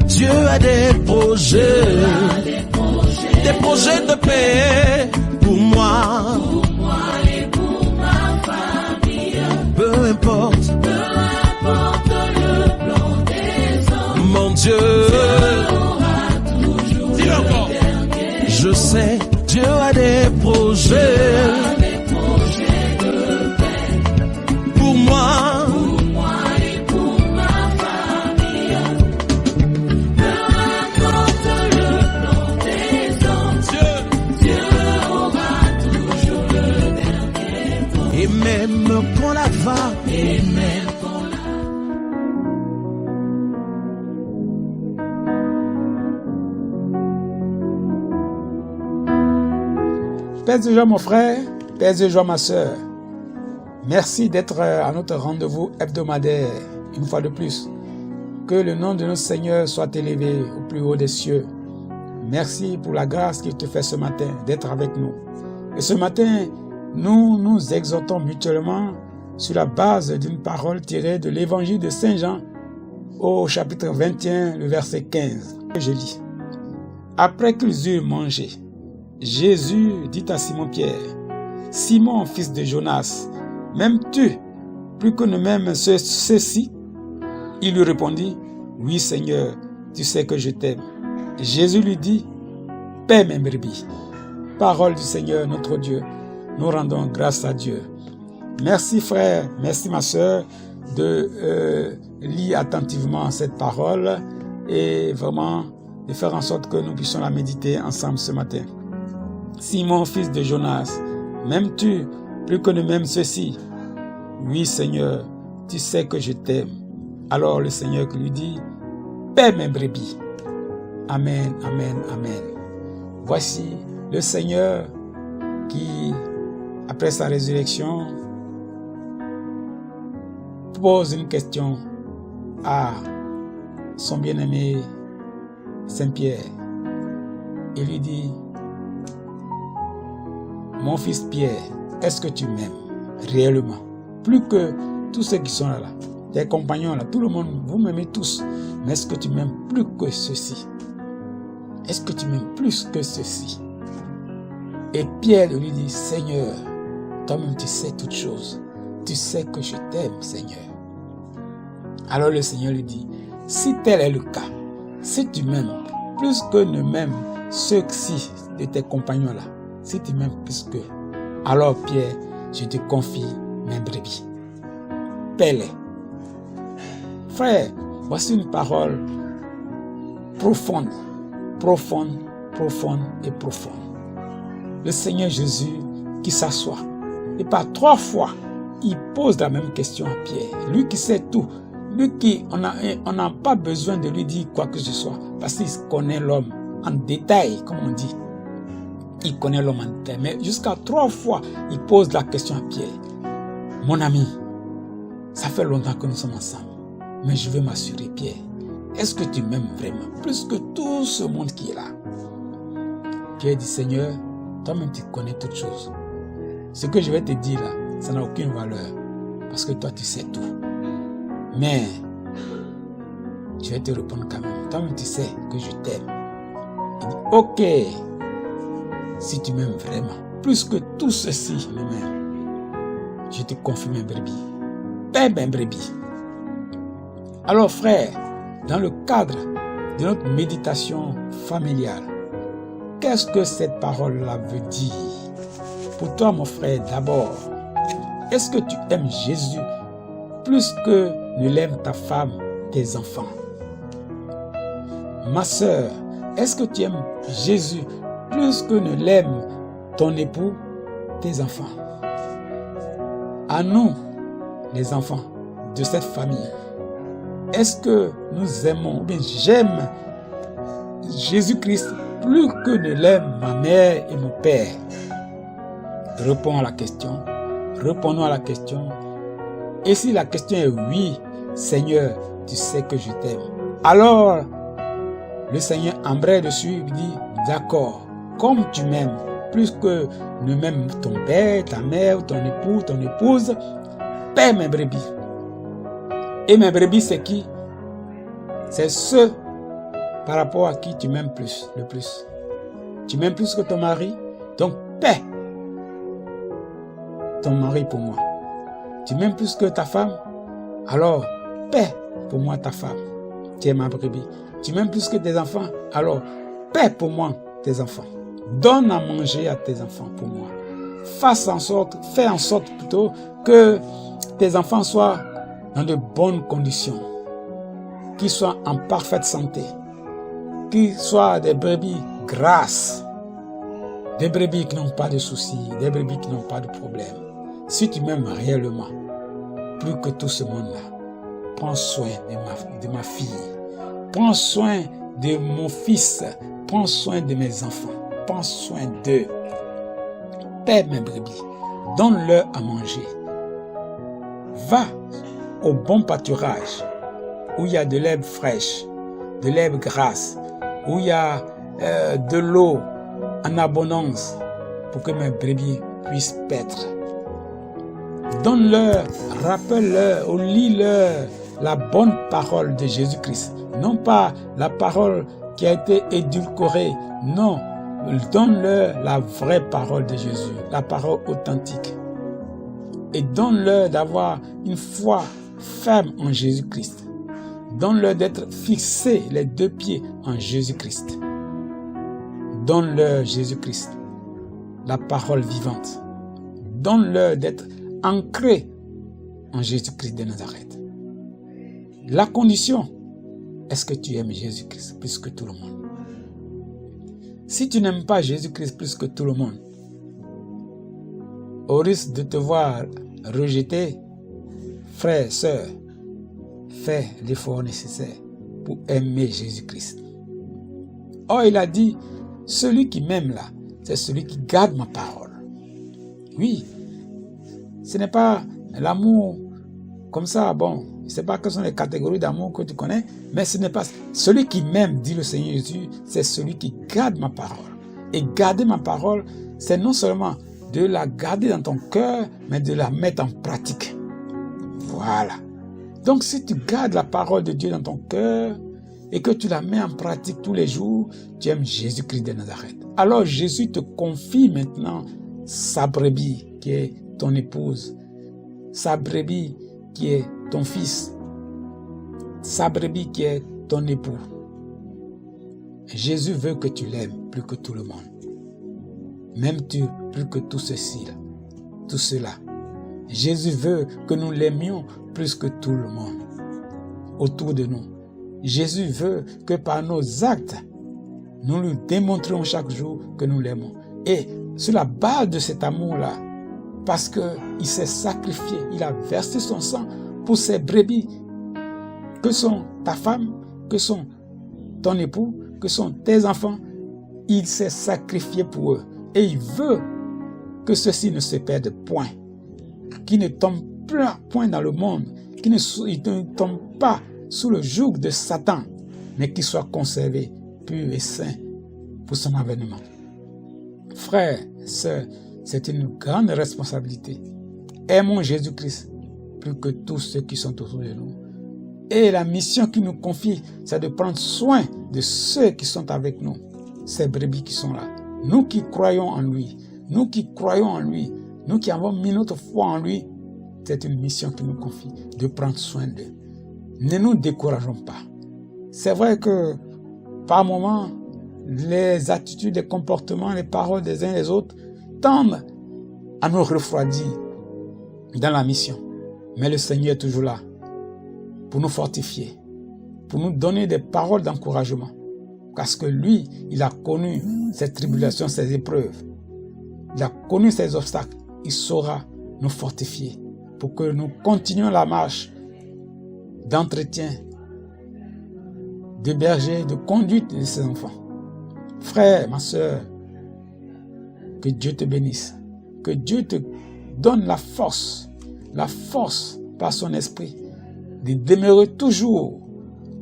Dieu a des projets de paix pour moi et pour ma famille. Peu importe le plan des hommes, mon Dieu aura toujours dis-le encore. le dernier. Je sais Dieu a des projets De paix pour moi pour moi et pour ma famille. Peu importe le plan des hommes, Dieu aura toujours le dernier mot. et même quand la va Et même quand Paix et joie mon frère, paix et joie ma soeur. Merci d'être à notre rendez-vous hebdomadaire, une fois de plus. Que le nom de notre Seigneur soit élevé au plus haut des cieux. Merci pour la grâce qu'il te fait ce matin d'être avec nous. Et ce matin, nous nous exhortons mutuellement sur la base d'une parole tirée de l'évangile de Saint Jean au chapitre 21, le verset 15. Je lis. Après qu'ils eurent mangé, Jésus dit à Simon-Pierre, « Simon, fils de Jonas, m'aimes-tu plus que ne m'aime ceci ?» Il lui répondit, « Oui, Seigneur, tu sais que je t'aime. » Jésus lui dit, « Paix mes brebis. » Parole du Seigneur notre Dieu, nous rendons grâce à Dieu. Merci frère, merci ma soeur de lire attentivement cette parole et vraiment de faire en sorte que nous puissions la méditer ensemble ce matin. Simon, fils de Jonas, m'aimes-tu plus que ne m'aime ceci? Oui, Seigneur, tu sais que je t'aime. Alors le Seigneur lui dit, paix mes brebis. Amen, amen, amen. Voici le Seigneur qui, après sa résurrection, pose une question à son bien-aimé Saint-Pierre. Il lui dit, mon fils Pierre, est-ce que tu m'aimes réellement? Plus que tous ceux qui sont là, tes compagnons là, tout le monde, vous m'aimez tous. Mais est-ce que tu m'aimes plus que ceci? Est-ce que tu m'aimes plus que ceci? Et Pierre lui dit, Seigneur, toi-même tu sais toutes choses. Tu sais que je t'aime, Seigneur. Alors le Seigneur lui dit, si tel est le cas, si tu m'aimes plus que ne m'aiment ceux-ci de tes compagnons là, si tu m'aimes plus que, alors Pierre, je te confie mes brebis. Paix-les. Frère, voici une parole profonde, profonde, profonde et profonde. Le Seigneur Jésus qui s'assoit et par 3 fois, il pose la même question à Pierre. Lui qui sait tout, lui qui, on n'a pas besoin de lui dire quoi que ce soit, parce qu'il connaît l'homme en détail, comme on dit. Il connaît l'homme en détail, mais jusqu'à 3 fois, il pose la question à Pierre. Mon ami, ça fait longtemps que nous sommes ensemble, mais je veux m'assurer, Pierre, est-ce que tu m'aimes vraiment, plus que tout ce monde qui est là? Pierre dit, Seigneur, toi-même tu connais toutes choses. Ce que je vais te dire là, ça n'a aucune valeur, parce que toi tu sais tout. Mais, je vais te répondre quand même, toi-même tu sais que je t'aime. Il dit, ok, si tu m'aimes vraiment, plus que tout ceci me m'aime, je te confie mes brebis. Paix mes brebis. Alors frère, dans le cadre de notre méditation familiale, qu'est-ce que cette parole-là veut dire? Pour toi mon frère, d'abord, est-ce que tu aimes Jésus plus que ne l'aime ta femme, tes enfants? Ma sœur, est-ce que tu aimes Jésus plus que ne l'aime ton époux, tes enfants? À nous, les enfants de cette famille, est-ce que nous aimons, ou bien j'aime Jésus-Christ plus que ne l'aime ma mère et mon père? Réponds à la question. Répondons à la question. Et si la question est oui, Seigneur, tu sais que je t'aime. Alors, le Seigneur embraye dessus et dit, d'accord, comme tu m'aimes, plus que ne m'aime ton père, ta mère, ton époux, ton épouse, paie mes brebis. Et mes brebis, c'est qui? C'est ceux par rapport à qui tu m'aimes le plus. Tu m'aimes plus que ton mari, donc paie ton mari pour moi. Tu m'aimes plus que ta femme, alors paie pour moi ta femme. Tu es ma brebis. Tu m'aimes plus que tes enfants, alors paie pour moi tes enfants. Donne à manger à tes enfants pour moi. Fais en sorte plutôt que tes enfants soient dans de bonnes conditions, qu'ils soient en parfaite santé, qu'ils soient des brebis grasses, des brebis qui n'ont pas de soucis, des brebis qui n'ont pas de problèmes. Si tu m'aimes réellement, plus que tout ce monde-là, prends soin de ma fille, prends soin de mon fils, prends soin de mes enfants, prends soin d'eux. Paie mes brebis, donne-leur à manger. Va au bon pâturage, où il y a de l'herbe fraîche, de l'herbe grasse, où il y a de l'eau en abondance, pour que mes brebis puissent paître. Donne-leur, rappelle-leur, ou lis-leur la bonne parole de Jésus-Christ. Non pas la parole qui a été édulcorée, non. Donne-leur la vraie parole de Jésus, la parole authentique. Et donne-leur d'avoir une foi ferme en Jésus-Christ. Donne-leur d'être fixés les deux pieds en Jésus-Christ. Donne-leur Jésus-Christ, la parole vivante. Donne-leur d'être ancrés en Jésus-Christ de Nazareth. La condition, est-ce que tu aimes Jésus-Christ plus que tout le monde? Si tu n'aimes pas Jésus-Christ plus que tout le monde, au risque de te voir rejeter, frère, sœur, fais l'effort nécessaire pour aimer Jésus-Christ. Or, il a dit, celui qui m'aime là, c'est celui qui garde ma parole. Oui, ce n'est pas l'amour comme ça, bon, je ne sais pas quelles sont les catégories d'amour que tu connais, mais ce n'est pas celui qui m'aime, dit le Seigneur Jésus, c'est celui qui garde ma parole. Et garder ma parole, c'est non seulement de la garder dans ton cœur, mais de la mettre en pratique. Voilà. Donc si tu gardes la parole de Dieu dans ton cœur et que tu la mets en pratique tous les jours, tu aimes Jésus-Christ de Nazareth. Alors Jésus te confie maintenant sa brebis qui est ton épouse, sa brebis qui est ton fils, sa brebis qui est ton époux. Jésus veut que tu l'aimes plus que tout le monde. M'aimes-tu plus que tout ceci, tout cela? Jésus veut que nous l'aimions plus que tout le monde autour de nous. Jésus veut que par nos actes, nous lui démontrions chaque jour que nous l'aimons. Et sur la base de cet amour-là, parce qu'il s'est sacrifié, il a versé son sang pour ces brebis que sont ta femme, que sont ton époux, que sont tes enfants. Il s'est sacrifié pour eux. Et il veut que ceux-ci ne se perdent point, qu'ils ne tombent point dans le monde, qu'ils ne tombent pas sous le joug de Satan, mais qu'ils soient conservés, purs et saints pour son avènement. Frères, sœurs, c'est une grande responsabilité. Aimons Jésus-Christ plus que tous ceux qui sont autour de nous. Et la mission qu'il nous confie, c'est de prendre soin de ceux qui sont avec nous, ces brebis qui sont là. Nous qui croyons en lui, nous qui croyons en lui, nous qui avons mis notre foi en lui, c'est une mission qu'il nous confie, de prendre soin d'eux. Ne nous décourageons pas. C'est vrai que par moments, les attitudes, les comportements, les paroles des uns et des autres tendent à nous refroidir dans la mission. Mais le Seigneur est toujours là pour nous fortifier, pour nous donner des paroles d'encouragement. Parce que lui, il a connu ces tribulations, ces épreuves. Il a connu ces obstacles. Il saura nous fortifier pour que nous continuions la marche d'entretien, de berger, de conduite de ses enfants. Frère, ma soeur, que Dieu te bénisse. Que Dieu te donne la force par son esprit de demeurer toujours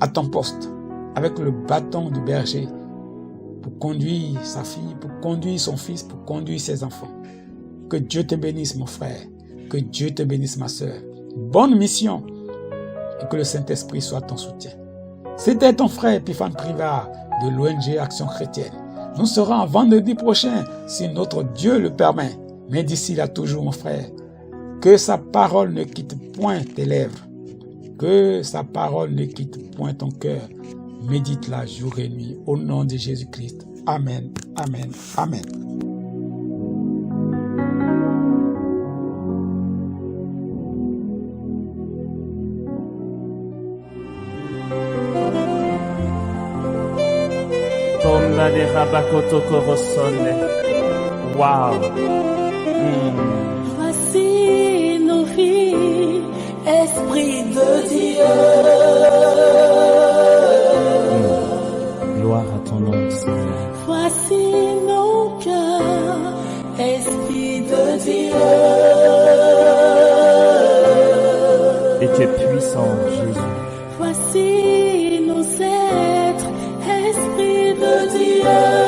à ton poste avec le bâton du berger pour conduire sa fille, pour conduire son fils, pour conduire ses enfants. Que Dieu te bénisse, mon frère. Que Dieu te bénisse, ma soeur. Bonne mission et que le Saint-Esprit soit ton soutien. C'était ton frère Epiphane Privard de l'ONG Action Chrétienne. Nous serons vendredi prochain si notre Dieu le permet. Mais d'ici là toujours mon frère, que sa parole ne quitte point tes lèvres. Que sa parole ne quitte point ton cœur. Médite-la jour et nuit au nom de Jésus-Christ. Amen, amen, amen. Tonda de Rabakoto Korosone. Wow. Voici nos vies, Esprit de Dieu. Gloire à ton nom, Seigneur. Voici nos cœurs, Esprit de Dieu. Et tu es puissant, Jésus. Voici nos êtres, Esprit de Dieu.